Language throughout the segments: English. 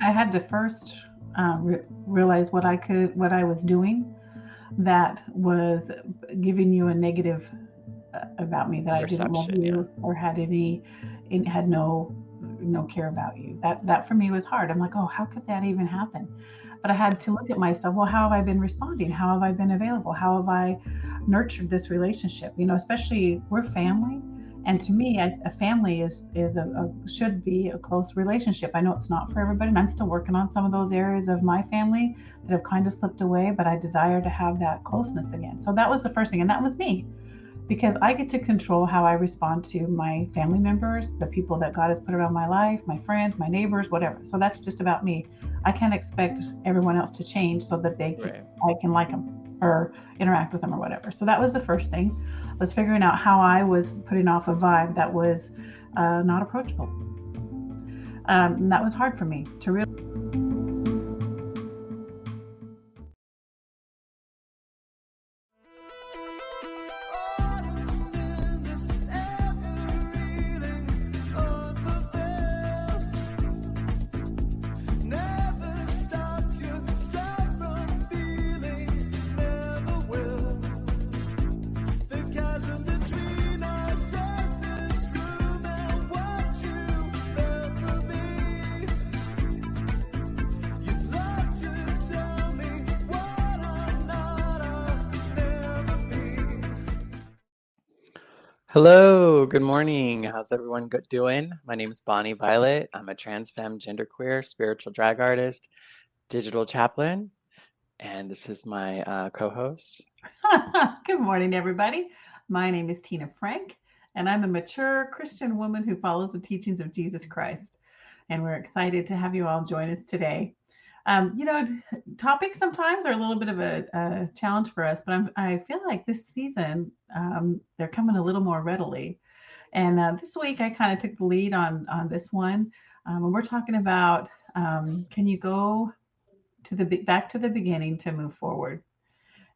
I had to first realize what I was doing that was giving you a negative about me, that I didn't love Perception, yeah. you or had any, had no care about you. That for me was hard. I'm like, oh, how could that even happen? But I had to look at myself. Well, how have I been responding? How have I been available? How have I nurtured this relationship? Especially we're family, and to me, a family is should be a close relationship. I know it's not for everybody, and I'm still working on some of those areas of my family that have kind of slipped away. But I desire to have that closeness again. So that was the first thing, and that was me, because I get to control how I respond to my family members, the people that God has put around my life, my friends, my neighbors, whatever. So that's just about me. I can't expect everyone else to change so that Right. I can like them or interact with them or whatever. So that was the first thing, was figuring out how I was putting off a vibe that was not approachable. And that was hard for me to realize. Hello, good morning. How's everyone doing? My name is Bonnie Violet. I'm a trans femme, genderqueer, spiritual drag artist, digital chaplain, and this is my co-host. Good morning, everybody. My name is Tina Frank, and I'm a mature Christian woman who follows the teachings of Jesus Christ. And we're excited to have you all join us today. Um, you know, Topics sometimes are a little bit of a challenge for us, but I feel like this season they're coming a little more readily. And this week I kind of took the lead on this one. And we're talking about, can you go to the back to the beginning to move forward?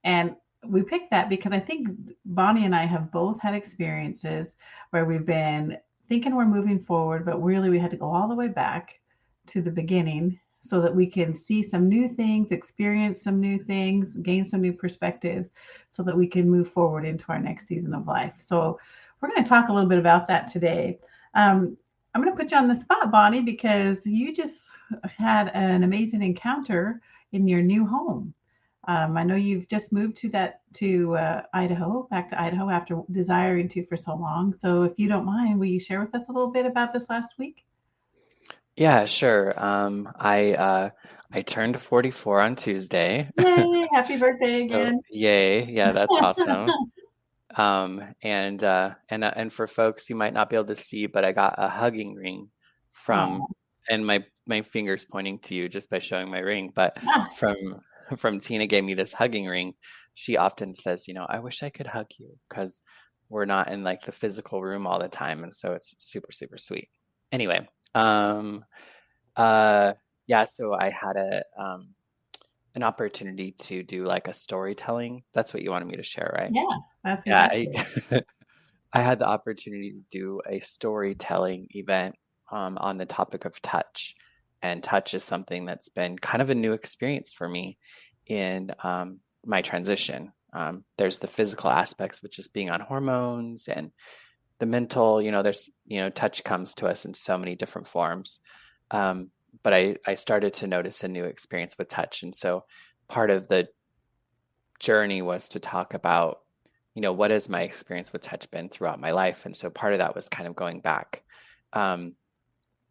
And we picked that because I think Bonnie and I have both had experiences where we've been thinking we're moving forward, but really we had to go all the way back to the beginning so that we can see some new things, experience some new things, gain some new perspectives so that we can move forward into our next season of life. So we're going to talk a little bit about that today. I'm going to put you on the spot, Bonnie, because you just had an amazing encounter in your new home. I know you've just moved to Idaho, back to Idaho after desiring to for so long. So, if you don't mind, will you share with us a little bit about this last week? Yeah, sure. I turned 44 on Tuesday. Yay! Happy birthday So again. yay, yeah, that's awesome. And for folks you might not be able to see, but I got a hugging ring from, Oh, and my finger's pointing to you just by showing my ring, but ah, from Tina gave me this hugging ring. She often says, I wish I could hug you because we're not in like the physical room all the time, and so it's super, super sweet. Anyway, um, uh, yeah, so I had an opportunity to do like a storytelling. That's what you wanted me to share, right? yeah, that's Yeah, exactly it. I had the opportunity to do a storytelling event on the topic of touch. And touch is something that's been kind of a new experience for me in my transition. There's the physical aspects, which is being on hormones, and the mental, touch comes to us in so many different forms. Um, but I started to notice a new experience with touch. And so part of the journey was to talk about, what has my experience with touch been throughout my life? And so part of that was kind of going um,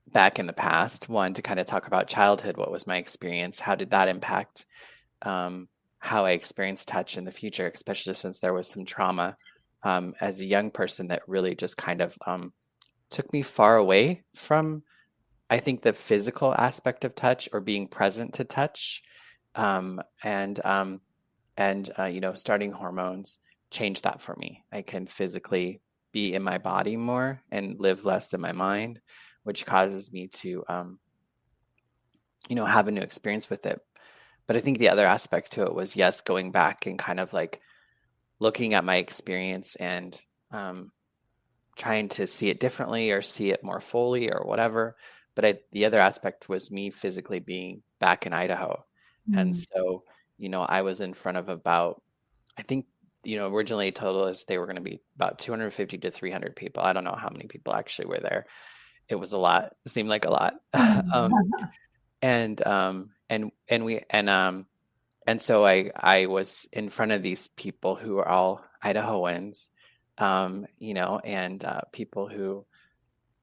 back in the past, one, to kind of talk about childhood. What was my experience? How did that impact um, how I experienced touch in the future, especially since there was some trauma as a young person that really just kind of took me far away from, I think, the physical aspect of touch or being present to touch. Um, and starting hormones changed that for me. I can physically be in my body more and live less in my mind, which causes me to have a new experience with it. But I think the other aspect to it was, yes, going back and kind of like looking at my experience and um, trying to see it differently or see it more fully or whatever. the other aspect was me physically being back in Idaho. And Mm. so, I was in front of about, I think, originally told us they were going to be about 250 to 300 people. I don't know how many people actually were there. It was a lot. It seemed like a lot. Um, and so I was in front of these people who are all Idahoans, and people who,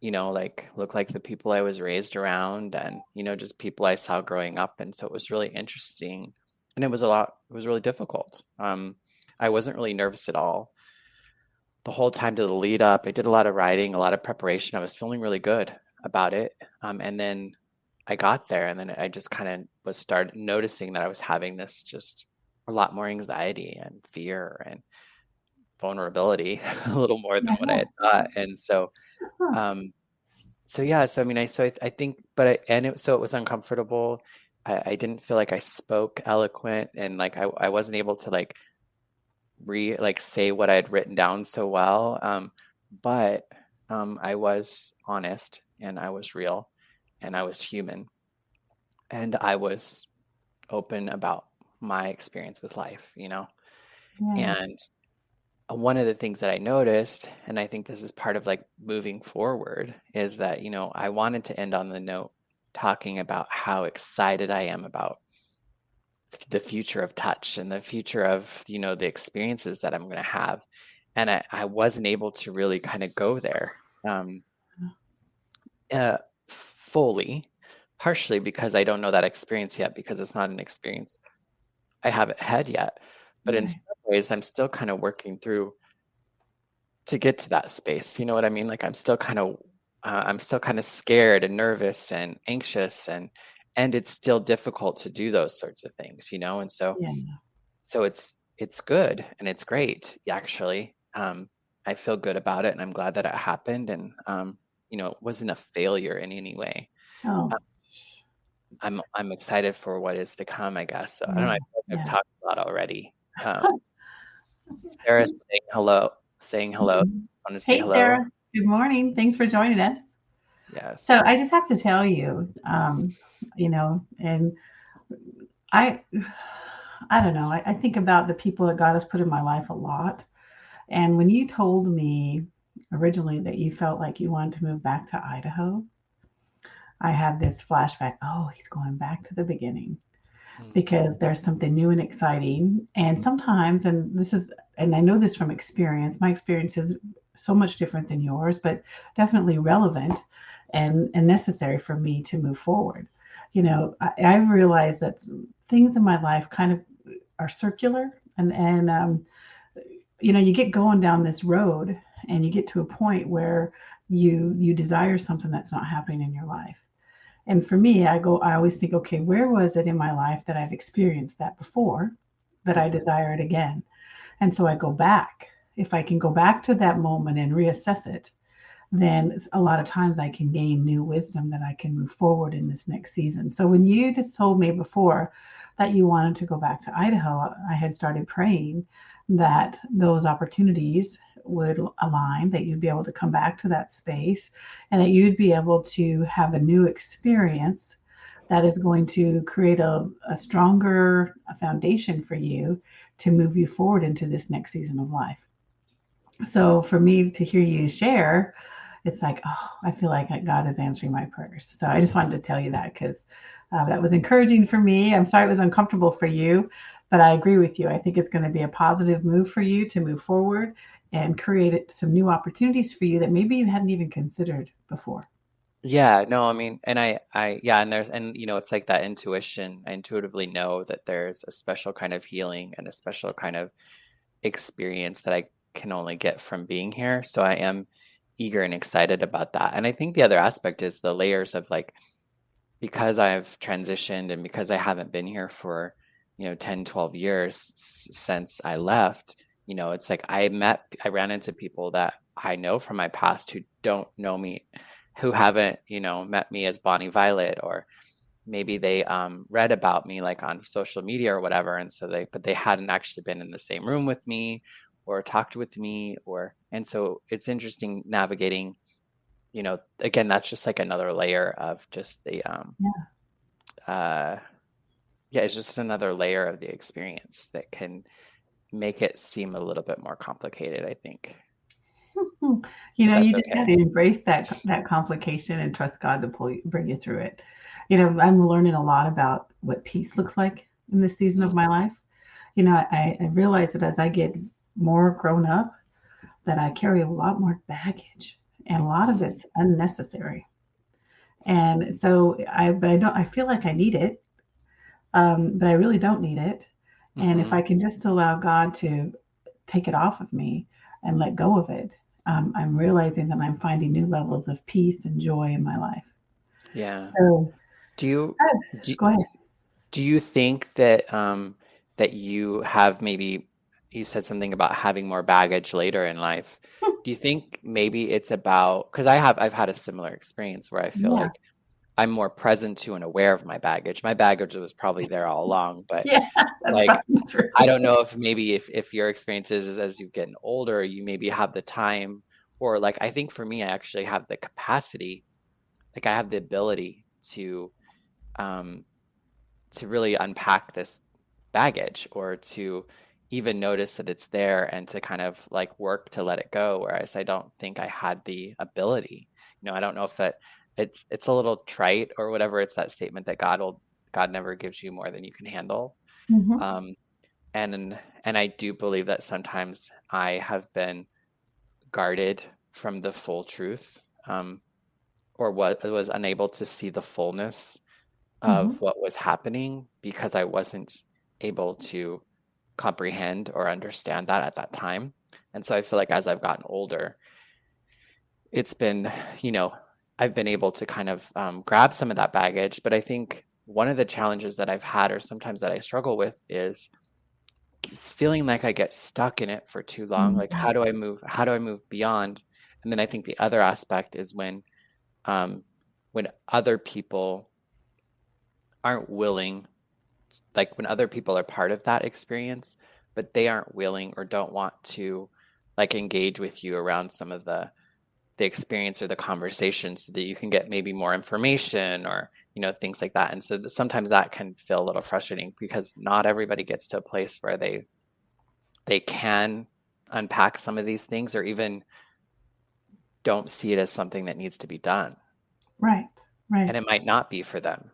like look like the people I was raised around, and just people I saw growing up. And so it was really interesting, and it was really difficult. I wasn't really nervous at all the whole time to the lead up. I did a lot of writing, a lot of preparation. I was feeling really good about it. And then I got there, and then I just kind of was started noticing that I was having this just a lot more anxiety and fear and vulnerability, a little more than what I had thought. And so, um, so yeah, so I mean, I think, so it was uncomfortable. I didn't feel like I spoke eloquent, and like I wasn't able to like say what I had written down so well. But I was honest, and I was real, and I was human, and I was open about my experience with life. Yeah. And one of the things that I noticed, and I think this is part of like moving forward, is that, I wanted to end on the note talking about how excited I am about the future of touch and the future of, the experiences that I'm going to have. And I wasn't able to really kind of go there um, uh, fully, partially because I don't know that experience yet, because it's not an experience I haven't had yet. But in Right. some ways, I'm still kind of working through to get to that space. You know what I mean? Like I'm still kind of scared and nervous and anxious, and it's still difficult to do those sorts of things. And Yeah. so it's good and it's great actually. I feel good about it, and I'm glad that it happened, and it wasn't a failure in any way. Oh, I'm excited for what is to come, I guess. So I don't yeah. know. I feel like I've Yeah. talked a lot already. Sarah saying hello. Mhm. I want to say Hey, hello. Sarah. Good morning. Thanks for joining us. So Yes. I just have to tell you, and I, I don't know. I think about the people that God has put in my life a lot. And when you told me originally that you felt like you wanted to move back to Idaho, I had this flashback. Oh, he's going back to the beginning Mm, because there's something new and exciting. And sometimes, and I know this from experience, my experience is so much different than yours, but definitely relevant and necessary for me to move forward. I've realized that things in my life kind of are circular, and you get going down this road and you get to a point where you desire something that's not happening in your life. And for me, I always think, okay, where was it in my life that I've experienced that before that I mhm, desire it again? And so I go back. If I can go back to that moment and reassess it, then a lot of times I can gain new wisdom that I can move forward in this next season. So when you just told me before that you wanted to go back to Idaho, I had started praying that those opportunities would align, that you'd be able to come back to that space, and that you'd be able to have a new experience that is going to create a stronger foundation for you to move you forward into this next season of life. So for me to hear you share, it's like, oh, I feel like God is answering my prayers. So I just wanted to tell you that because that was encouraging for me. I'm sorry it was uncomfortable for you, but I agree with you. I think it's going to be a positive move for you to move forward and create some new opportunities for you that maybe you hadn't even considered before. Yeah, no, I mean, yeah, and it's like that intuition. I intuitively know that there's a special kind of healing and a special kind of experience that I can only get from being here. So I am eager and excited about that. And I think the other aspect is the layers of like, because I've transitioned and because I haven't been here for, 10, 12 years since I left, it's like I ran into people that I know from my past who don't know me, who haven't, met me as Bonnie Violet, or maybe they read about me like on social media or whatever. And so but they hadn't actually been in the same room with me or talked with me, and so it's interesting navigating, again, that's just like another layer of just the Yeah. uh yeah, it's just another layer of the experience that can make it seem a little bit more complicated, I think. Hmm. You But know, that's you just got okay. to embrace that complication and trust God to bring you through it. You know, I'm learning a lot about what peace looks like in this season of Mm, my life. You know, I realize that as I get more grown up, that I carry a lot more baggage, and a lot of mm, it's unnecessary. And so but I don't, I feel like I need it, but I really don't need it. And if mm-hmm. I can just allow God to take it off of me and let go of it, I'm realizing that I'm finding new levels of peace and joy in my life. Yeah. So, Do you uh, do, go ahead. do you think that that you have maybe you said something about having more baggage later in life. Do you think maybe it's about because I've had a similar experience where I feel Yeah, like I'm more present to and aware of my baggage. My baggage was probably there all along, but yeah, that's like probably true. I don't know if maybe if your experience is as you've gotten older, you maybe have the time or like I think for me, I actually have the capacity, like I have the ability um to really unpack this baggage or to even notice that it's there and to kind of like work to let it go, whereas I don't think I had the ability. I don't know if that it's a little trite or whatever. It's that statement that God never gives you more than you can handle. Hmm. um and I do believe that sometimes I have been guarded from the full truth, or was unable to see the fullness of Hmm. what was happening because I wasn't able to comprehend or understand that at that time. And so I feel like as I've gotten older, it's been, you know, I've been able to kind of grab some of that baggage. But I think one of the challenges that I've had, or sometimes that I struggle with, is feeling like I get stuck in it for too long. Like, Hmm. how do I move? How do I move beyond? And then I think the other aspect is um, when other people aren't willing, like when other people are part of that experience, but they aren't willing or don't want to like engage with you around some of the experience or the conversation so that you can get maybe more information or things like that. And so sometimes that can feel a little frustrating because not everybody gets to a place where they can unpack some of these things or even don't see it as something that needs to be done. Right, And right. it might not be for them.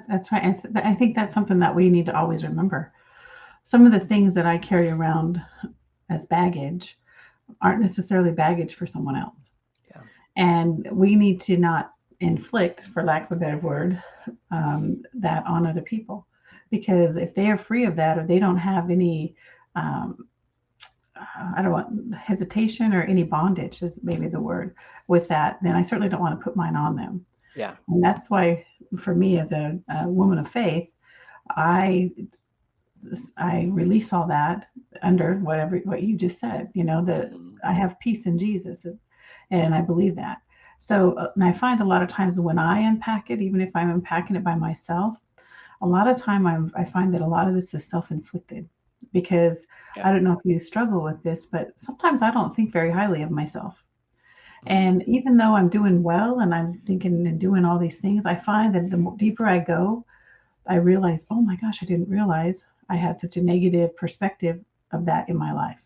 That's right. And I think that's something that we need to always remember. Some of the things that I carry around as baggage aren't necessarily baggage for someone else. Yeah. And we need to not inflict, for lack of a better word, that on other people. Because if they are free of that or they don't have any, um, I don't want hesitation or any bondage, is maybe the word, with that, then I certainly don't want to put mine on them. Yeah. And that's why, for me, as a woman of faith, I I release all that under what you just said. You know that Hmm. I have peace in Jesus, and I believe that. So, and I find a lot of times when I unpack it, even if I'm unpacking it by myself, a lot of time I find that a lot of this is self-inflicted because Yeah. I don't know if you struggle with this, but sometimes I don't think very highly of myself. Mm. And even though I'm doing well and I'm thinking and doing all these things, I find that the deeper I go, I realized, oh my gosh, I didn't realize I had such a negative perspective of that in my life.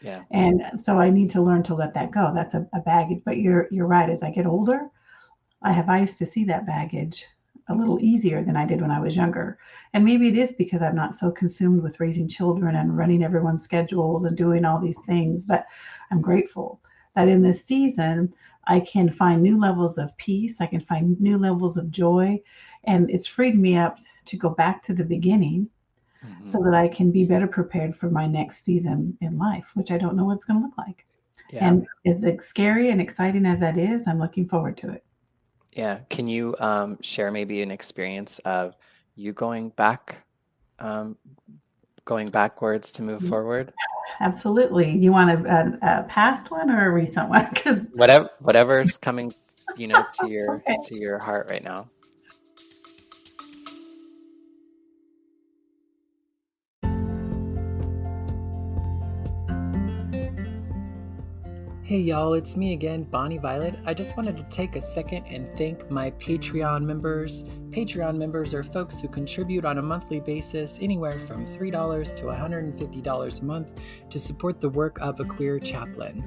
Yeah. And so I need to learn to let that go. That's a baggage. But you're right. As I get older, I have eyes to see that baggage a little easier than I did when I was younger. And maybe it is because I'm not so consumed with raising children and running everyone's schedules and doing all these things. But I'm grateful that in this season, I can find new levels of peace. I can find new levels of joy. And it's freed me up to go back to the beginning so Hmm. that I can be better prepared for my next season in life, which I don't know what it's going to look like. Yeah. And as scary and exciting as that is, I'm looking forward to it. Yeah. Can you share maybe an experience of you um, going backwards to move forward? Absolutely. You want a past one or a recent one? Because Whatever's coming, to your okay. heart right now. Hey y'all, it's me again, Bonnie Violet. I just wanted to take a second and thank my Patreon members. Patreon members are folks who contribute on a monthly basis anywhere from $3 to $150 a month to support the work of a queer chaplain.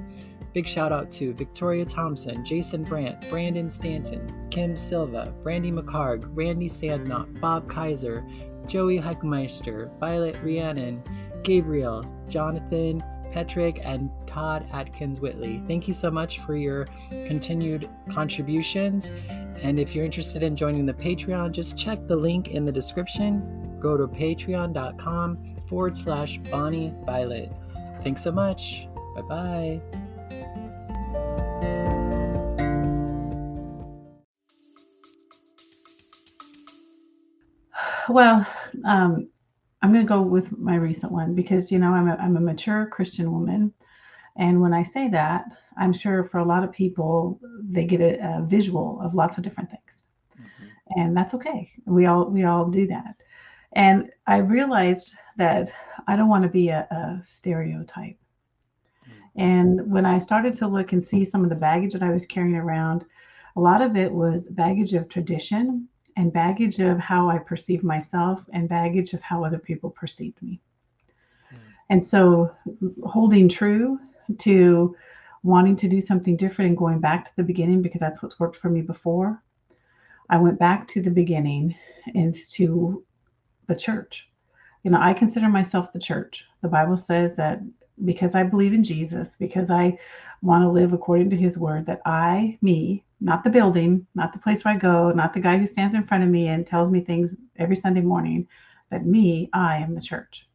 Big shout out to Victoria Thompson, Jason Brandt, Brandon Stanton, Kim Silva, Brandy McCarg, Randy Sandknopp, Bob Kaiser, Joey Heckmeister, Violet Rhiannon, Gabriel, Jonathan, Petrick, and Todd Atkins Whitley. Thank you so much for your continued contributions. And if you're interested in joining the Patreon, just check the link in the description. Go to patreon.com/Bonnie Violet. Thanks so much. Bye-bye. Well, I'm going to go with my recent one because, I'm a mature Christian woman. And when I say that, I'm sure for a lot of people, they get a visual of lots of different things. Mm-hmm. And that's okay. We all do that. And I realized that I don't want to be a stereotype. And when I started to look and see some of the baggage that I was carrying around, a lot of it was baggage of tradition and baggage of how I perceived myself and baggage of how other people perceived me. Mm-hmm. And so holding true to wanting to do something different and going back to the beginning because that's what's worked for me before, I went back to the beginning and to the church. I consider myself the church. The Bible says that because I believe in Jesus, because I want to live according to his word, that me, not the building, not the place where I go, not the guy who stands in front of me and tells me things every Sunday morning, but me, I am the church.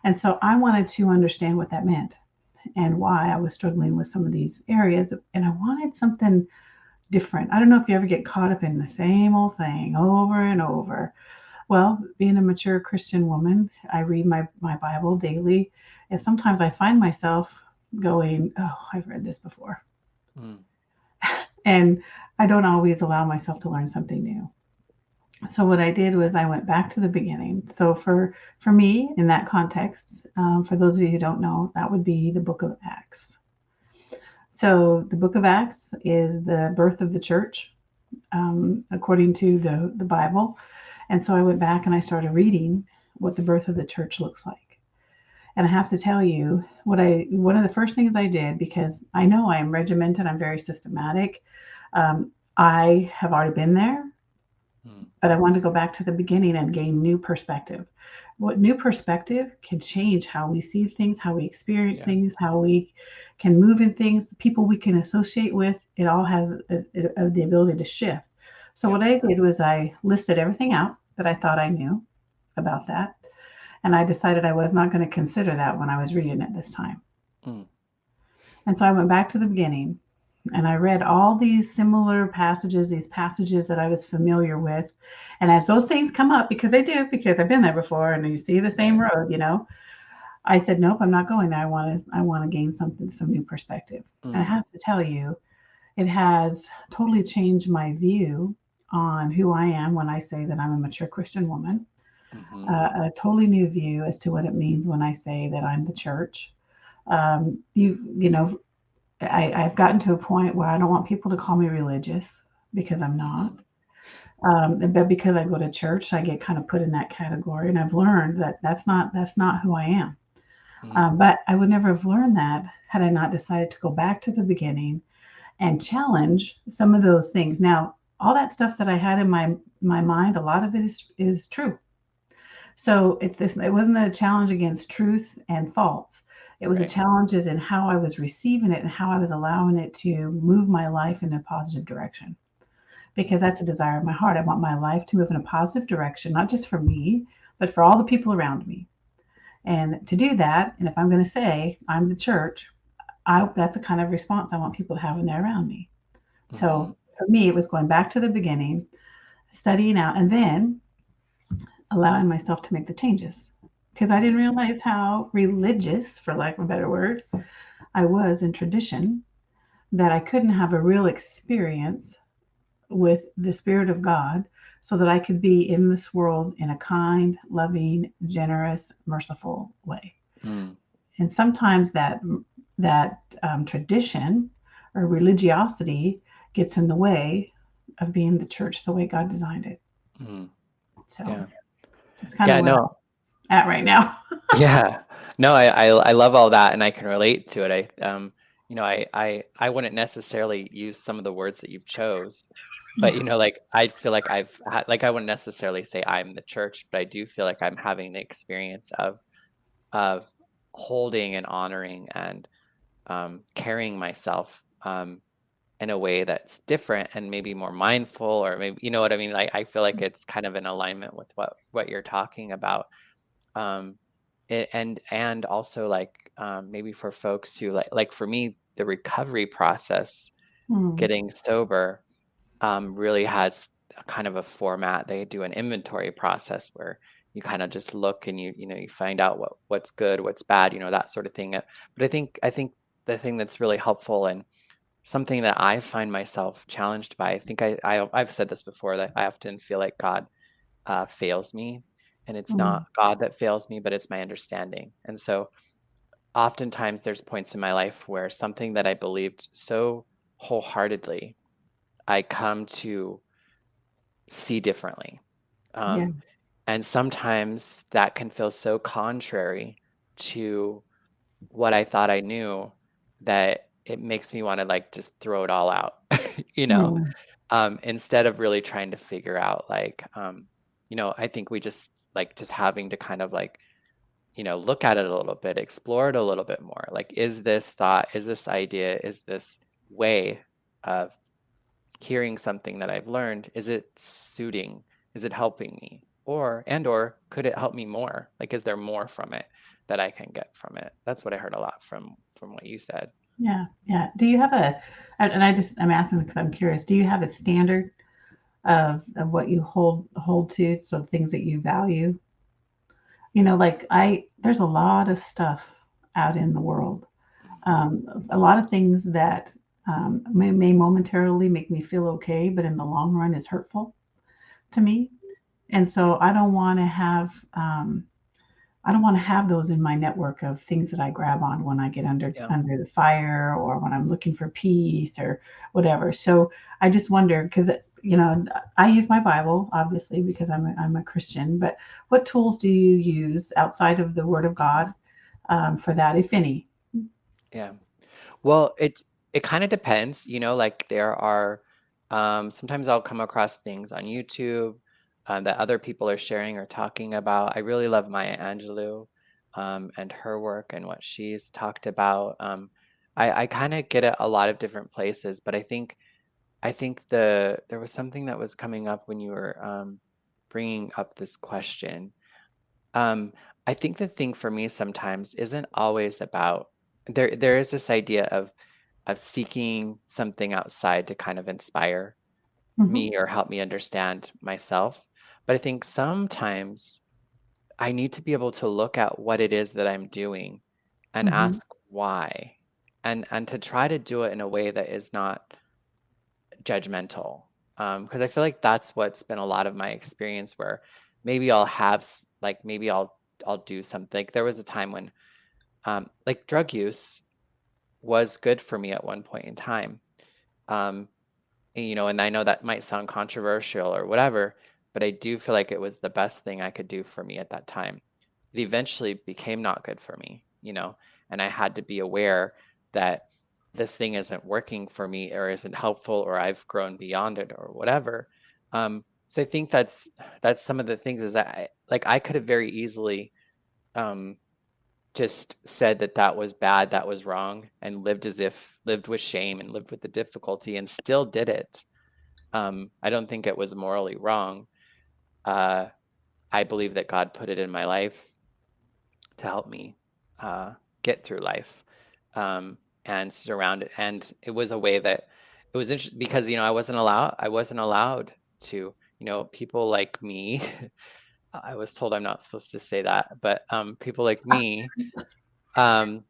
And so I wanted to understand what that meant and why I was struggling with some of these areas. And I wanted something different. I don't know if you ever get caught up in the same old thing over and over. Well, being a mature Christian woman, I read my Bible daily. And sometimes I find myself going, oh, I've read this before. Mm. And I don't always allow myself to learn something new. So what I did was I went back to the beginning. So for me, in that context, for those of you who don't know, that would be the book of Acts. So the book of Acts is the birth of the church, according to the Bible. And so I went back and I started reading what the birth of the church looks like. And I have to tell you one of the first things I did, because I know I am regimented, I'm very systematic. I have already been there, but I wanted to go back to the beginning and gain new perspective. What new perspective can change how we see things, how we experience things, how we can move in things, the people we can associate with. It all has the ability to shift. So what I did was I listed everything out that I thought I knew about that. And I decided I was not going to consider that when I was reading it this time. Mm. And so I went back to the beginning and I read all these similar passages, these passages that I was familiar with. And as those things come up, because they do, because I've been there before and you see the same road, I said, nope, I'm not going there. I want to gain some new perspective. And I have to tell you, it has totally changed my view on who I am when I say that I'm a mature Christian woman. Mm-hmm. A totally new view as to what it means when I say that I'm the church. I've gotten to a point where I don't want people to call me religious because I'm not. But because I go to church, I get kind of put in that category, and I've learned that that's not who I am. But I would never have learned that had I not decided to go back to the beginning and challenge some of those things. Now, all that stuff that I had in my mind, a lot of it is true. So it wasn't a challenge against truth and false. It was a challenge in how I was receiving it and how I was allowing it to move my life in a positive direction. Because that's a desire of my heart. I want my life to move in a positive direction, not just for me, but for all the people around me. And to do that, and if I'm going to say I'm the church, that's the kind of response I want people to have when they're around me. So for me, it was going back to the beginning, studying out, and then allowing myself to make the changes. Because I didn't realize how religious, for lack of a better word, I was in tradition, that I couldn't have a real experience with the Spirit of God so that I could be in this world in a kind, loving, generous, merciful way. And sometimes that that tradition or religiosity gets in the way of being the church the way God designed it. Mm, So yeah. it's kind of Yeah, where no. I'm at right now. Yeah. No, I love all that and I can relate to it. I wouldn't necessarily use some of the words that you've chose, but Yeah. like I feel like I've had like I wouldn't necessarily say I'm the church, but I do feel like I'm having the experience of holding and honoring and carrying myself in a way that's different and maybe more mindful, or maybe you know what I mean. Like I feel like it's kind of in alignment with what you're talking about. Um, and also like maybe for folks who like for me, the recovery process, Mm. getting sober, really has a kind of a format. They do an inventory process where you kind of just look and you find out what's good, what's bad, that sort of thing. But I think the thing that's really helpful and something that I find myself challenged by, I think I've said this before, that I often feel like God fails me, and it's not Mm. God that fails me, but it's my understanding. And so oftentimes there's points in my life where something that I believed so wholeheartedly, I come to see differently. Yeah. Um, and sometimes that can feel so contrary to what I thought I knew that it makes me want to like just throw it all out, you know, Mm. instead of really trying to figure out like, I think we just having to kind of like, look at it a little bit, explore it a little bit more. Like, is this thought, is this idea, is this way of hearing something that I've learned, is it suiting? Is it helping me? Or could it help me more? Like, is there more from it that I can get from it? That's what I heard a lot from what you said. Yeah. Yeah. Do you have and I'm asking because I'm curious, do you have a standard of what you hold to, so things that you value? Like there's a lot of stuff out in the world. A lot of things that may momentarily make me feel okay, but in the long run is hurtful to me. And so I don't want to have those in my network of things that I grab on when I get Yeah. under the fire or when I'm looking for peace or whatever. So I just wonder because I use my Bible obviously because I'm a Christian. But what tools do you use outside of the Word of God for that, if any? Yeah. Well, it kind of depends, like there are sometimes I'll come across things on YouTube that other people are sharing or talking about. I really love Maya Angelou and her work and what she's talked about. I kind of get it a lot of different places, but I think there was something that was coming up when you were bringing up this question. Um, I think the thing for me sometimes isn't always about there is this idea of seeking something outside to kind of inspire Hmm. me or help me understand myself. But I think sometimes I need to be able to look at what it is that I'm doing and Hmm. ask why, and to try to do it in a way that is not judgmental. Because I feel like that's what's been a lot of my experience where maybe maybe I'll do something. There was a time when like drug use was good for me at one point in time. Um, and I know that might sound controversial or whatever, but I do feel like it was the best thing I could do for me at that time. It eventually became not good for me, and I had to be aware that this thing isn't working for me or isn't helpful or I've grown beyond it or whatever. So I think that's some of the things is that I could have very easily um, just said that that was bad, that was wrong, and lived with shame and lived with the difficulty and still did it. I don't think it was morally wrong. Uh, I believe that God put it in my life to help me get through life and surround it. And it was a way that it was interesting because I wasn't allowed to, people like me. I was told I'm not supposed to say that, but people like me, um,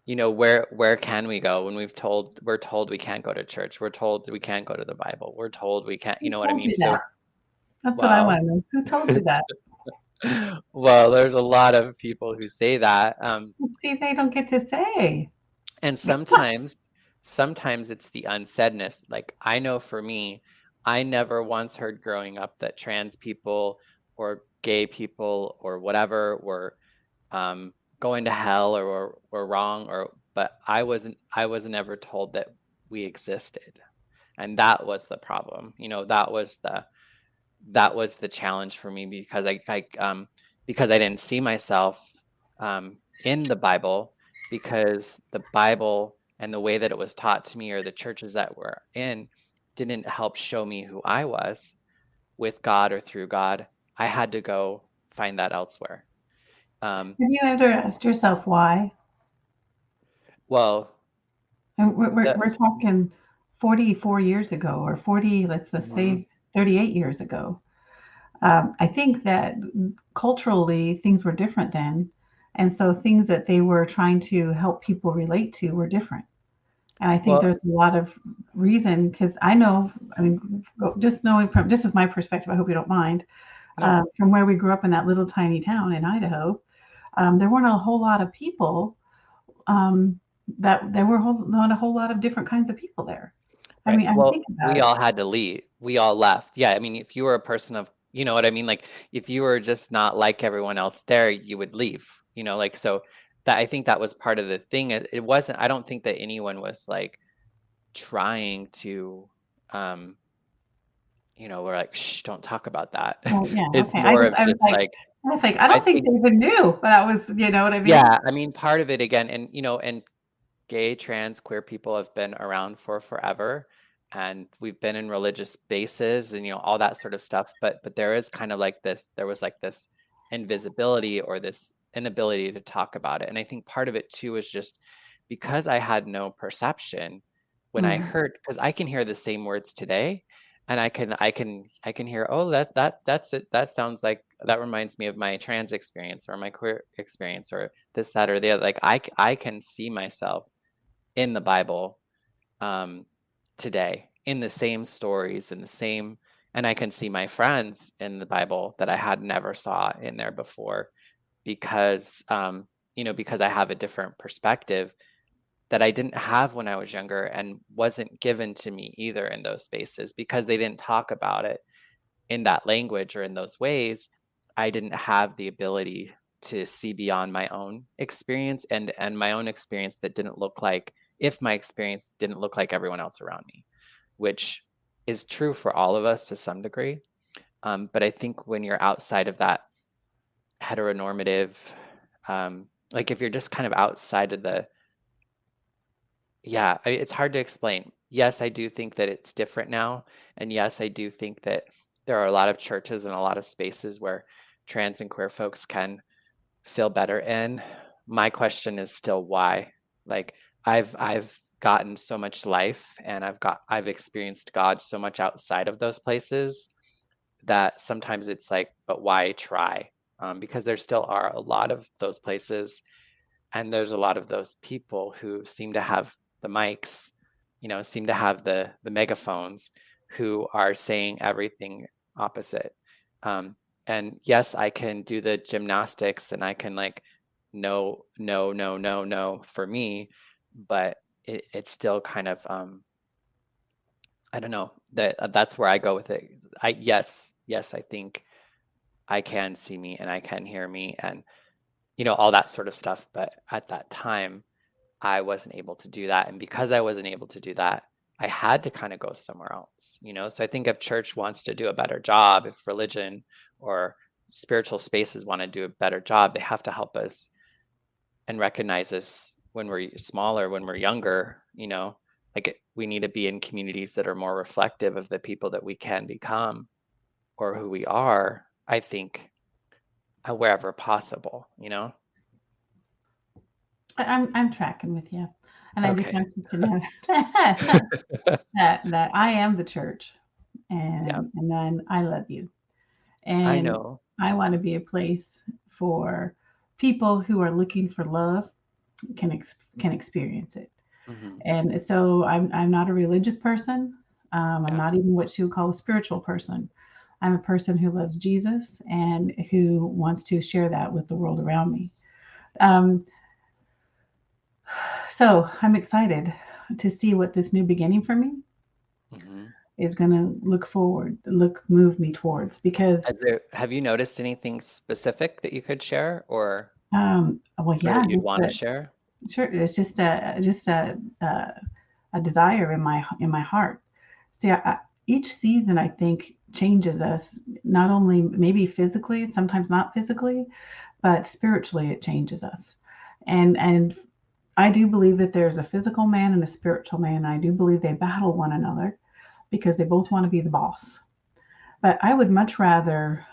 where can we go when we're told we can't go to church, we're told we can't go to the Bible, we're told we can't, you Who know what I told mean? you that? So, That's what I well, want to know. Who told you that? well, there's a lot of people who say that. See, they don't get to say. And sometimes it's the unsaidness. Like I know for me, I never once heard growing up that trans people or gay people or whatever were going to hell or were wrong, but I wasn't ever told that we existed. And that was the problem. That was the challenge for me because because I didn't see myself in the Bible, because the Bible and the way that it was taught to me, or the churches that we're in, didn't help show me who I was with God or through God. I had to go find that elsewhere. Have you ever asked yourself why? Well, And the, we're talking 44 years ago, or 40, let's just mhm. say 38 years ago. I think that culturally things were different then. And so things that they were trying to help people relate to were different. And I think Well, there's a lot of reason, because I know, I mean, just knowing from, this is my perspective, I hope you don't mind, no. from where we grew up in that little tiny town in Idaho, there weren't a whole lot of people, that there were not a whole lot of different kinds of people there. I Right. mean, I Well, think about we it. all had to leave. We all left. Yeah, I mean, if you were a person of, you know what I mean? Like if you were just not like everyone else there, you would leave. Like so that I think that was part of the thing. It wasn't, I don't think that anyone was like trying to we're like, shh, don't talk about that. Well, yeah, It's okay. more of just like, I was like, I I don't think think, they even knew that was, you know what I mean? yeah, I mean, part of it again, and gay, trans, queer people have been around for forever, and we've been in religious spaces and all that sort of stuff. But there is kind of like this, there was like this invisibility or this inability to talk about it. And I think part of it too is just because I had no perception when I Mm. heard, because I can hear the same words today, and I can hear, oh, that's it, that sounds like, that reminds me of my trans experience or my queer experience or this, that, or the other. Like I can see myself in the Bible today, in the same stories, in the same, and I can see my friends in the Bible that I had never saw in there before, because because I have a different perspective that I didn't have when I was younger and wasn't given to me either in those spaces, because they didn't talk about it in that language or in those ways. I didn't have the ability to see beyond my own experience, and my own experience that didn't look like, if my experience didn't look like everyone else around me, which is true for all of us to some degree. But I think when you're outside of that heteronormative, like if you're just kind of outside of the, yeah, it's hard to explain. Yes, I do think that it's different now. And yes, I do think that there are a lot of churches and a lot of spaces where trans and queer folks can feel better in. My question is still why. Like I've gotten so much life, and I've experienced God so much outside of those places, that sometimes it's like, but why try? Because there still are a lot of those places, and there's a lot of those people who seem to have the mics, seem to have the megaphones, who are saying everything opposite. um, and yes, I can do the gymnastics, and I can like, no, no, no, no, no for me, but it's still kind of, I don't know, that's where I go with it. Yes, I think I can see me and I can hear me, and all that sort of stuff, but at that time I wasn't able to do that. And because I wasn't able to do that, I had to kind of go somewhere else. So I think if church wants to do a better job, if religion or spiritual spaces want to do a better job, they have to help us and recognize us when we're smaller, when we're younger. Like we need to be in communities that are more reflective of the people that we can become, or who we are, I think, wherever possible. I'm tracking with you. And I just Okay. want you to know that I am the church, Yeah, and then I love you. I And know. I want to be a place for people who are looking for love, can experience it. Hmm. And so I'm not a religious person. I'm Yeah. not even what you would call a spiritual person. I'm a person who loves Jesus and who wants to share that with the world around me. Um, So I'm excited to see what this new beginning for me Hmm. is going to move me towards because, Have you noticed anything specific that you could share well, or yeah, that you'd want to share? sure, it's just a desire in my heart. See, each season I think changes us, not only maybe physically, sometimes not physically, but spiritually it changes us. And I do believe that there's a physical man and a spiritual man. And I do believe they battle one another because they both want to be the boss. But I would much rather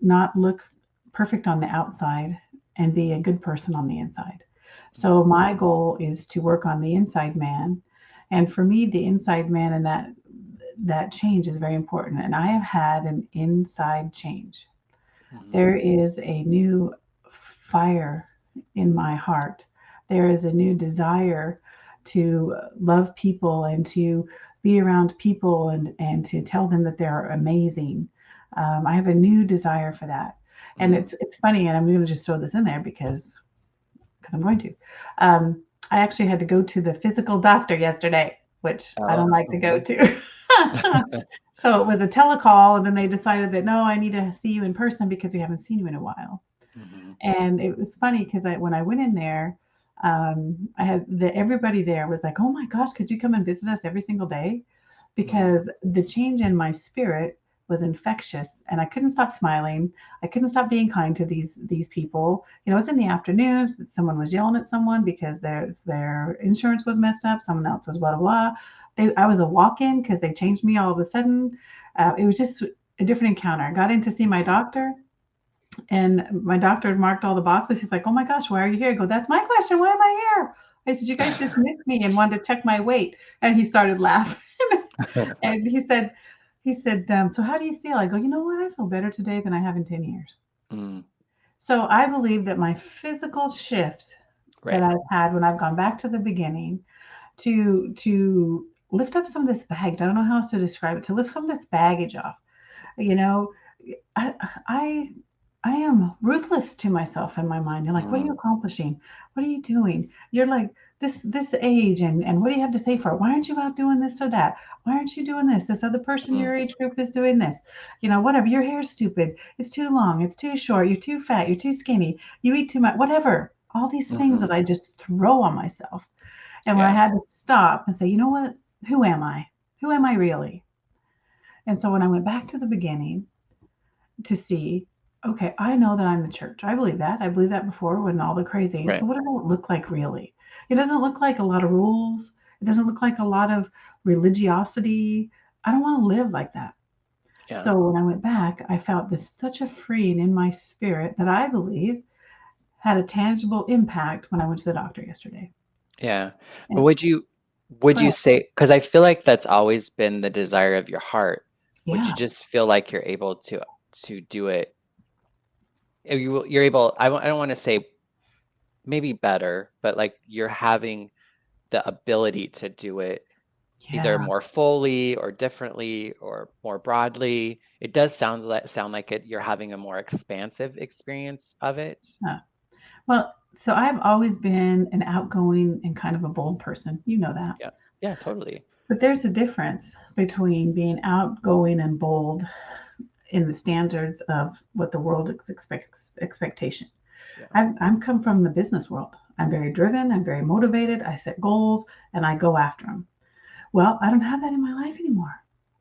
not look perfect on the outside and be a good person on the inside. So Mm, my goal is to work on the inside man. And for me, the inside man and that change is very important. And I have had an inside change. mhm, There is a new fire in my heart. There is a new desire to love people and to be around people and to tell them that they're amazing. I have a new desire for that. And mm. it's funny, and I'm going to just throw this in there because I'm going to. Um, I actually had to go to the physical doctor yesterday, which I don't Oh, like to go to. So it was a telecall, and then they decided that no, I need to see you in person because we haven't seen you in a while. mhm, And it was funny because when I went in there, I had everybody there was like, "Oh my gosh, could you come and visit us every single day?" mm, Because the change in my spirit was infectious, and I couldn't stop smiling. I couldn't stop being kind to these people. You know, it's in the afternoon. Someone was yelling at someone because their insurance was messed up. Someone else was blah blah blah. I was a walk-in because they changed me all of a sudden. It was just a different encounter. I got in to see my mhm. doctor, and my doctor had marked all the boxes. He's like, "Oh my gosh, why are you here?" I go, "That's my question. Why am I here?" I said, "You guys dismissed me and wanted to check my weight." And he started laughing. And so how do you feel? I go, "You know what? I feel better today than I have in 10 years." Mm, So I believe that my physical shift that right. I've had when I've gone back to the beginning to lift up some of this baggage, I don't know how else to describe it, to lift some of this baggage off. You know, I I I am ruthless to myself in my mind. You're like, what are you Mm, accomplishing? What are you doing? You're like this age and what do you have to say for it? Why aren't you out doing this or that? Why aren't you doing this? This other person mm, your age group is doing this. You know, whatever. Your hair's stupid. It's too long. It's too short. You're too fat. You're too skinny. You eat too much. Whatever. All these things that mhm. I just throw on myself. And when I Yeah. had to stop and say, you know what? Who am I? Who am I really? And so when I went back to the beginning to see, okay, I know that I'm the church. I believe that. I believed that before when all the crazy. Right. So what does it look like really? It doesn't look like a lot of rules. It doesn't look like a lot of religiosity. I don't want to live like that. Yeah. So when I went back, I felt this such a freeing in my spirit that I believe had a tangible impact when I went to the doctor yesterday. Yeah. But And would go you ahead. say, because I feel like that's always been the desire of your heart, would you Yeah. just feel like you're able to do it? You're able, I don't want to say maybe better, but like you're having the ability to do it either Yeah. more fully or differently or more broadly. It does sound like you're having a more expansive experience of it. Yeah. Well, so I've always been an outgoing and kind of a bold person. You know that. Yeah. Yeah, totally. But there's a difference between being outgoing and bold in the standards of what the world expects expectation. Yeah. I'm come from the business world. I'm very driven. I'm very motivated. I set goals and I go after them. Well, I don't have that in my life anymore.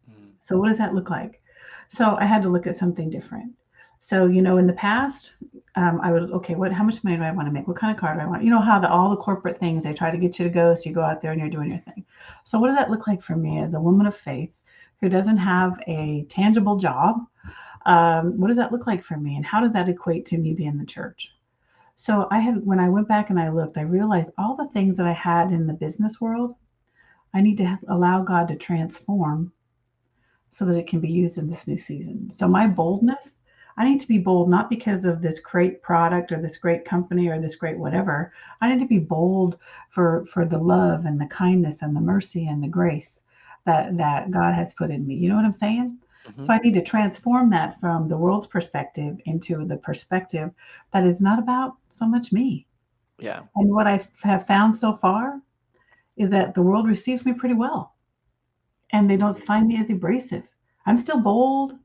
Mm, So what does that look like? So I had to look at something different. So in the past, I would okay, how much money do I want to make? What kind of car do I want? You know how all the corporate things they try to get you to go, so you go out there and you're doing your thing. So what does that look like for me as a woman of faith who doesn't have a tangible job? What does that look like for me, and how does that equate to me being the church? So when I went back and I looked, I realized all the things that I had in the business world, I need to allow God to transform so that it can be used in this new season. So my mhm, boldness, I need to be bold not because of this great product or this great company or this great whatever. I need to be bold for the love and the kindness and the mercy and the grace that God has put in me. You know what I'm saying? mhm. So I need to transform that from the world's perspective into the perspective that is not about so much me. Yeah. And what I have found so far is that the world receives me pretty well, and they don't Mhm. find me as abrasive. I'm still bold.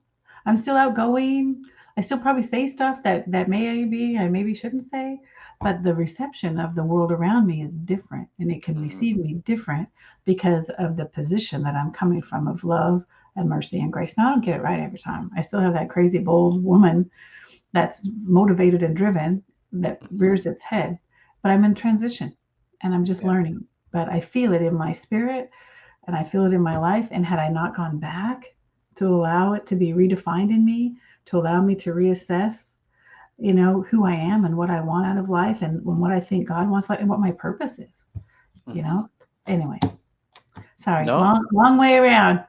I'm still outgoing. I still probably say stuff that maybe I maybe shouldn't say, but the reception of the world around me is different, and it can Mhm. receive me different because of the position that I'm coming from of love and mercy and grace. Now I don't get it right every time. I still have that crazy bold woman that's motivated and driven that Mhm. rears its head, but I'm in transition and I'm just Yeah. learning. But I feel it in my spirit and I feel it in my life. And had I not gone back to allow it to be redefined in me, to allow me to reassess, who I am and what I want out of life and what I think God wants, like, and what my purpose is, you Mhm. know? Anyway, sorry, No, long way around.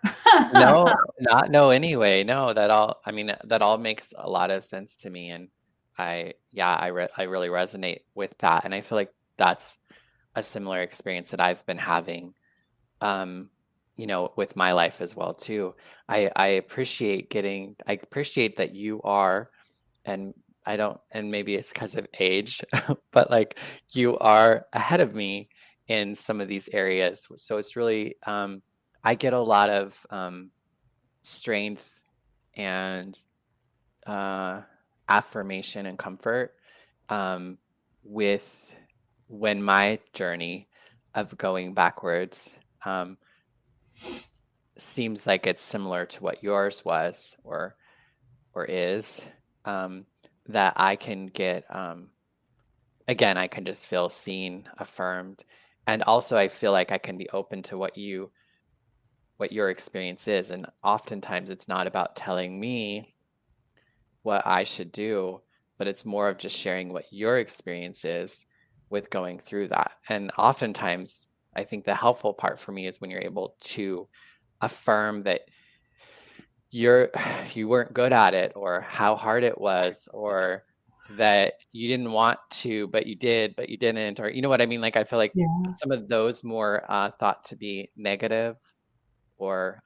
no, not no anyway. No, that all, I mean, that all makes a lot of sense to me. And I really resonate with that. And I feel like that's a similar experience that I've been having, um, with my life as well too. I appreciate that you are, and I don't, and maybe it's because of age, but like you are ahead of me in some of these areas. So it's really, I get a lot of strength and uh, affirmation and comfort um, with when my journey of going backwards um, seems like it's similar to what yours was or is, um, that I can get again, I can just feel seen, affirmed, and also I feel like I can be open to what your experience is. And oftentimes it's not about telling me what I should do, but it's more of just sharing what your experience is with going through that. And oftentimes, I think the helpful part for me is when you're able to affirm that you're you weren't good at it, or how hard it was, or that you didn't want to but you did but you didn't, or you know what I mean. Like I feel like Yeah, some of those more thought to be negative, or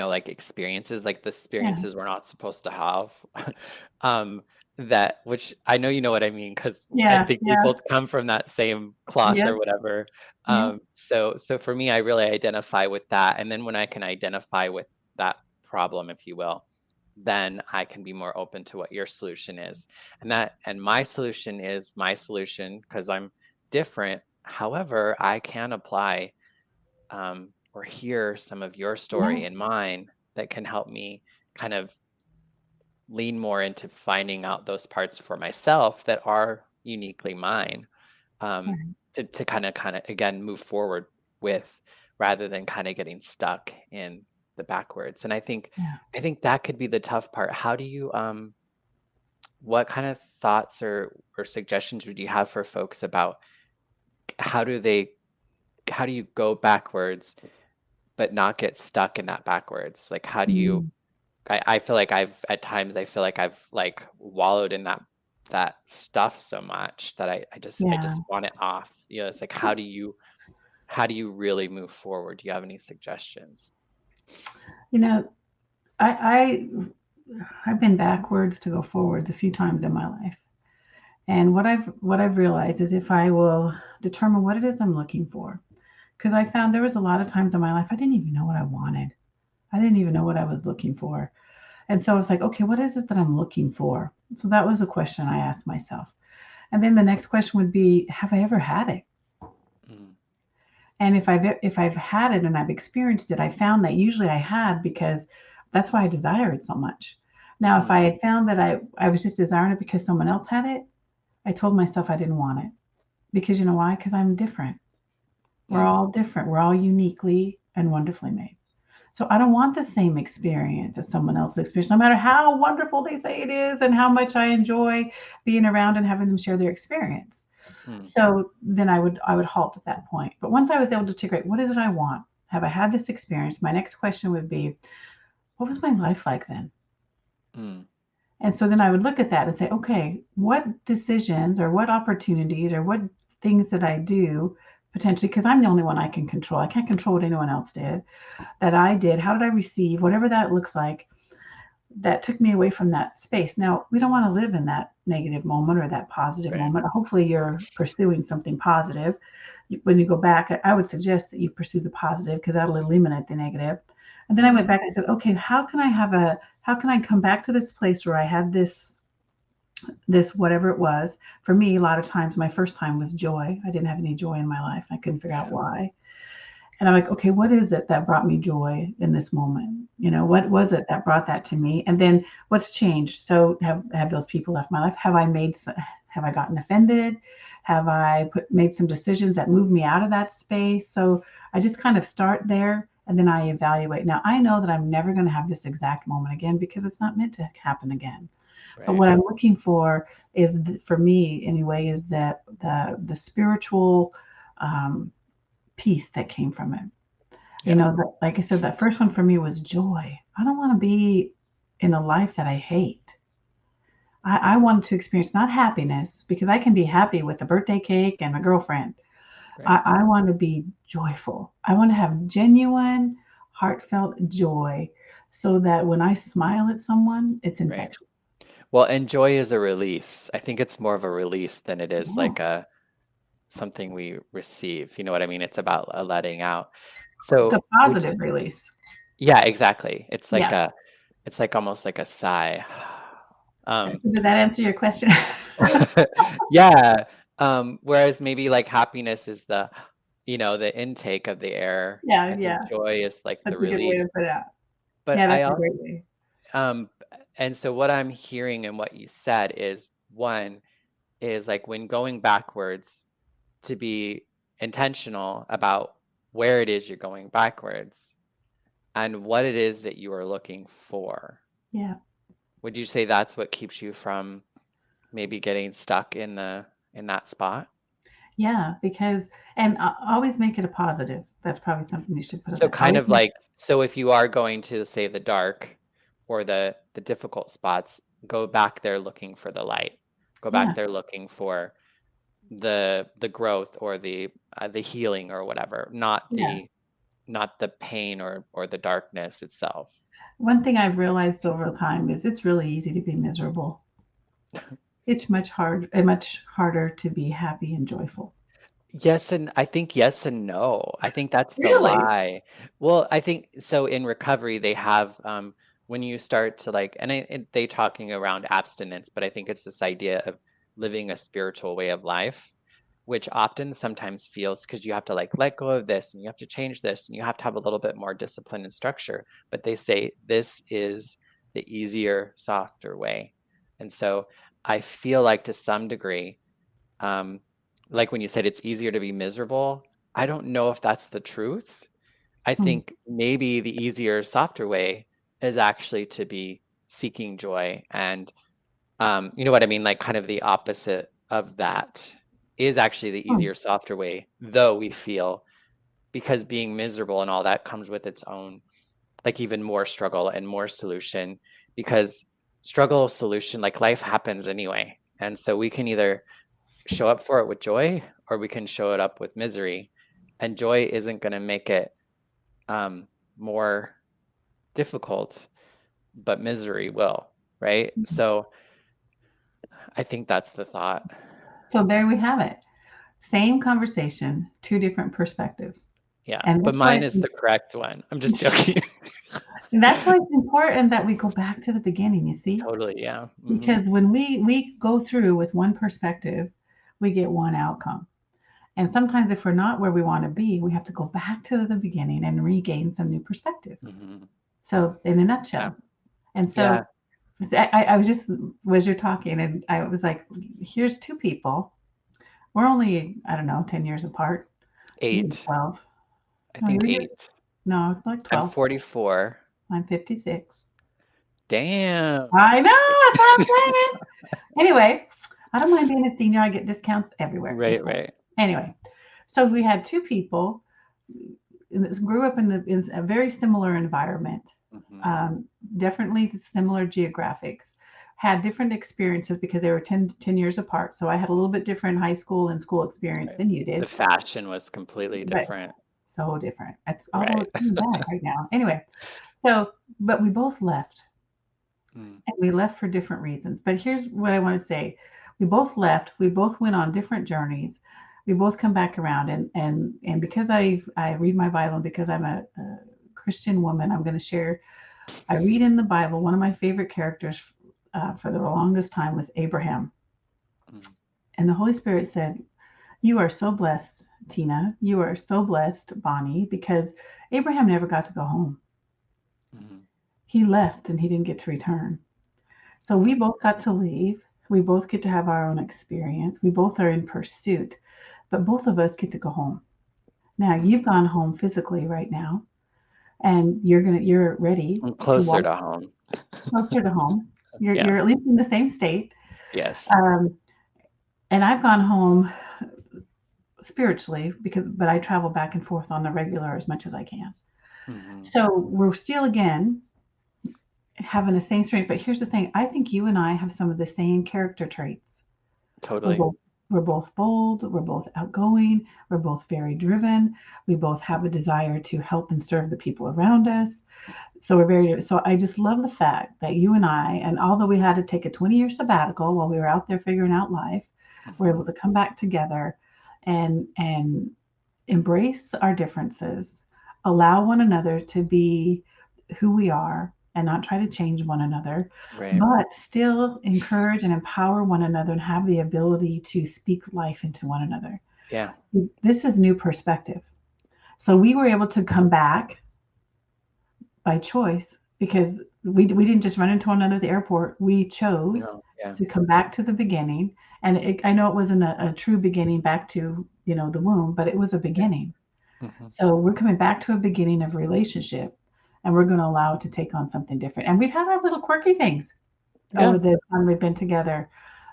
like experiences, like the yeah, experiences we're not supposed to have. um, that, which I know you know what I mean, because I yeah, think we yeah, both come from that same cloth yeah, or whatever. yeah, So for me, I really identify with that. And then when I can identify with that problem, if you will, then I can be more open to what your solution is. And my solution is my solution because I'm different. However, I can apply or hear some of your yeah, story and mine that can help me kind of lean more into finding out those parts for myself that are uniquely mine, yeah, to kind of again move forward with, rather than kind of getting stuck in the backwards. And yeah. I think that could be the tough part. How do you what kind of thoughts or suggestions would you have for folks about how do they how do you go backwards but not get stuck in that backwards? Like, how do you? Mm, I feel like I feel like I've like wallowed in that stuff so much that I yeah. just want it off. It's like how do you really move forward? Do you have any suggestions? You know, I I've been backwards to go forwards a few times in my life. And what I've realized is if I will determine what it is I'm looking for, because I found there was a lot of times in my life I didn't even know what I wanted. I didn't even know what I was looking for. And so it's like, okay, what is it that I'm looking for? So that was a question I asked myself. And then the next question would be, have I ever had it? Mm, And if I've had it and I've experienced it, I found that usually I had, because that's why I desire it so much. Now, if mm, I had found that I was just desiring it because someone else had it, I told myself I didn't want it. Because you know why? Because I'm different. We're mm, all different. We're all uniquely and wonderfully made. So I don't want the same experience as someone else's experience, no matter how wonderful they say it is and how much I enjoy being around and having them share their experience. mm, So then I would halt at that point. But once I was able to integrate, what is it I want? Have I had this experience? My next question would be, what was my life like then? mm, And so then I would look at that and say, okay, what decisions or what opportunities or what things did I do potentially? Because I'm the only one I can control. I can't control what anyone else did, that I did. How did I receive, whatever that looks like? that took me away from that space. Now, we don't want to live in that negative moment or that positive Right. moment. Hopefully, you're pursuing something positive. When you go back, I would suggest that you pursue the positive because that'll eliminate the negative. And then I went back and I said, okay, how can I come back to this place where I had this whatever it was. For me, a lot of times my first time was joy. I didn't have any joy in my life. I couldn't figure out Yeah. why. And I'm like, okay, what is it that brought me joy in this moment? What was it that brought that to me? And then what's changed? So have those people left my life? Have I gotten offended? Have I made some decisions that moved me out of that space? So I just kind of start there and then I evaluate. Now I know that I'm never going to have this exact moment again because it's not meant to happen again. But Right. what I'm looking for is, for me anyway, is that the spiritual peace that came from it. Yeah. Like I said, that first one for me was joy. I don't want to be in a life that I hate. I wanted to experience not happiness because I can be happy with a birthday cake and my girlfriend. Right. I want to be joyful. I want to have genuine, heartfelt joy so that when I smile at someone, it's Right. infectious. Well, and joy is a release. I think it's more of a release than it is Yeah. like a something we receive. You know what I mean? It's about a letting out. It's a So positive release. yeah, exactly. Yeah. It's like almost like a sigh. Did that answer your question? Yeah. Whereas maybe like happiness is the intake of the air. Yeah, I think yeah. joy is like the That's a good way release. to put it out. But Yeah, I that's a also, great way. um, and so what I'm hearing and what you said is one is like when going backwards to be intentional about where it is you're going backwards and what it is that you are looking for. Yeah. Would you say that's what keeps you from maybe getting stuck in that spot? Yeah, because and always make it a positive. That's probably something you should put So it. kind Always of like so if you are going to say the dark or the difficult spots, go back there looking for the light. Go yeah, back there looking for the growth or the healing or whatever, yeah. not the pain or the darkness itself. One thing I've realized over time is it's really easy to be miserable. It's much harder to be happy and joyful. Yes, and I think yes and no. I think that's the Really? lie. Well, I think so in recovery they have when you start to like they talking around abstinence, but I think it's this idea of living a spiritual way of life, which often sometimes feels because you have to like let go of this and you have to change this and you have to have a little bit more discipline and structure. But they say this is the easier, softer way. And so I feel like to some degree, um, like when you said it's easier to be miserable, I don't know if that's the truth. I Hmm. think maybe the easier, softer way is actually to be seeking joy. And you know what I mean? Like kind of the opposite of that is actually the Hmm. easier, softer way, though we feel because being miserable and all that comes with its own, like even more struggle and more solution because struggle, solution, like life happens anyway. And so we can either show up for it with joy or we can show it up with misery. And joy isn't going to make it more difficult, but misery will, right? So I think that's the thought. So there we have it. Same conversation, two different perspectives. Yeah, And but that's why mine is the correct one. I'm just it's, joking. that's why it's important that we go back to the beginning, you see? Totally, yeah. Because when we go through with one perspective, we get one outcome. And sometimes if we're not where we want to be, we have to go back to the beginning and regain some new perspective. Mm-hmm. So in a Yeah, nutshell. And yeah. so I was just, as you're talking, and I was like, here's two people. We're only, I don't know, 10 years apart, maybe 8. 12. I No, think you're, 8. no, like I'm 12. 44. I'm 56. Damn. I know, that's what I'm saying. Anyway, I don't mind being a senior. I get discounts everywhere. Right, Just saying. right. Anyway, so we had two people grew up in a very similar environment, Mm-hmm. um, definitely similar geographics, had different experiences because they were 10 years apart. So I had a little bit different high school and school experience Right. than you The did, fashion was completely but different. so different. Although Right. it's coming back right now. Anyway, so, but we both left. and we left for different reasons. But here's what I want to say. We both left, we both went on different journeys. We both come back around, and because I read my Bible, and because I'm a Christian woman, I'm going to share. I read in the Bible, one of my favorite characters for the longest time was Abraham. And the Holy Spirit said, "You are so blessed, Tina. You are so blessed, Bonnie, because Abraham never got to go home. He left and he didn't get to return. So we both got to leave. We both get to have our own experience. We both are in pursuit, but both of us get to go home. Now you've gone home physically right now, and you're ready I'm to closer walk to home. closer to home. You're Yeah. you're at least in the same state. Yes. And I've gone home spiritually but I travel back and forth on the regular as much as I can. So we're still again having the same strength. But here's the thing: I think you and I have some of the same character traits. Totally. We're both bold. We're both outgoing. We're both very driven. We both have a desire to help and serve the people around us. So I just love the fact that you and I, and although we had to take a 20-year sabbatical while we were out there figuring out life, we're able to come back together and embrace our differences, allow one another to be who we are and not try to change one another, Right. but still encourage and empower one another and have the ability to speak life into one another. Yeah. This is new perspective. So we were able to come back by choice because we didn't just run into one another at the airport. We chose to come back to the beginning. And I know it wasn't a true beginning back to, the womb, but it was a beginning. So we're coming back to a beginning of relationship, and we're going to allow it to take on something different. And we've had our little quirky things over the time we've been together.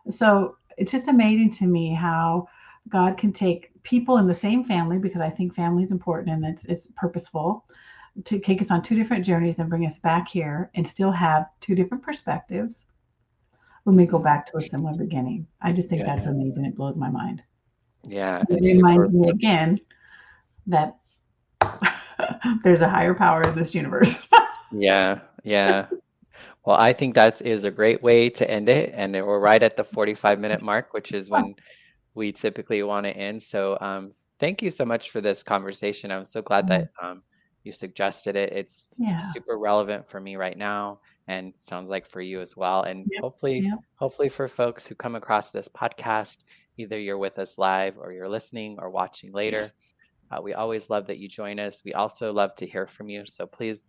So it's just amazing to me how God can take people in the same family, because I think family is important and it's purposeful, to take us on two different journeys and bring us back here and still have two different perspectives when we go back to a similar beginning. I just think that's amazing. It blows my mind. Yeah. It reminds me again that there's a higher power in this universe. Yeah. Well, I think that is a great way to end it. And we're right at the 45-minute mark, which is when we typically want to end. So thank you so much for this conversation. I'm so glad that you suggested it. It's super relevant for me right now, and sounds like for you as well. And hopefully for folks who come across this podcast, either you're with us live or you're listening or watching later. We always love that you join us. We also love to hear from you. So please,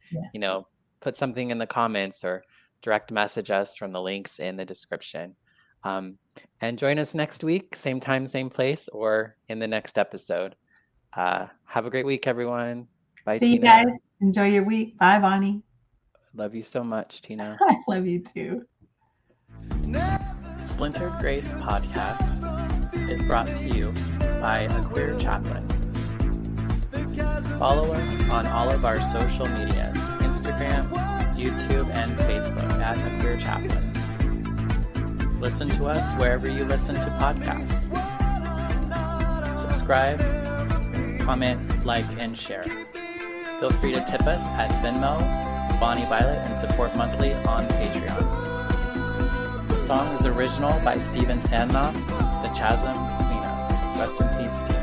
put something in the comments or direct message us from the links in the description. And join us next week, same time, same place, or in the next episode. Have a great week, everyone. Bye, See Tina. you guys. Enjoy your week. Bye, Bonnie. Love you so much, Tina. I love you too. Splintered Grace Podcast is brought to you by a queer chaplain. Follow us on all of our social medias, Instagram, YouTube, and Facebook at A Queer Chaplain. Listen to us wherever you listen to podcasts. Subscribe, comment, like, and share. Feel free to tip us at Venmo, Bonnie Violet, and support monthly on Patreon. The song is original by Stephen Sandknopp, The Chasm Between Us. Rest in peace, Stephen.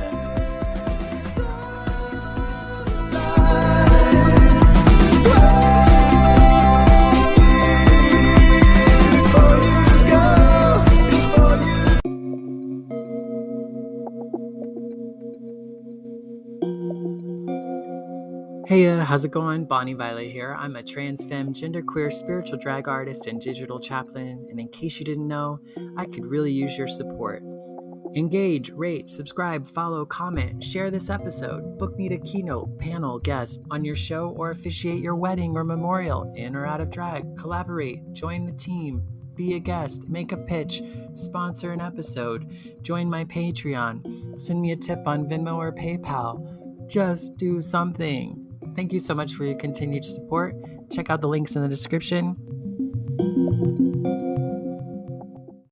Hey, how's it going? Bonnie Violet here. I'm a trans femme, genderqueer, spiritual drag artist, and digital chaplain. And in case you didn't know, I could really use your support. Engage, rate, subscribe, follow, comment, share this episode, book me to keynote, panel, guest on your show, or officiate your wedding or memorial, in or out of drag, collaborate, join the team, be a guest, make a pitch, sponsor an episode, join my Patreon, send me a tip on Venmo or PayPal. Just do something. Thank you so much for your continued support. Check out the links in the description.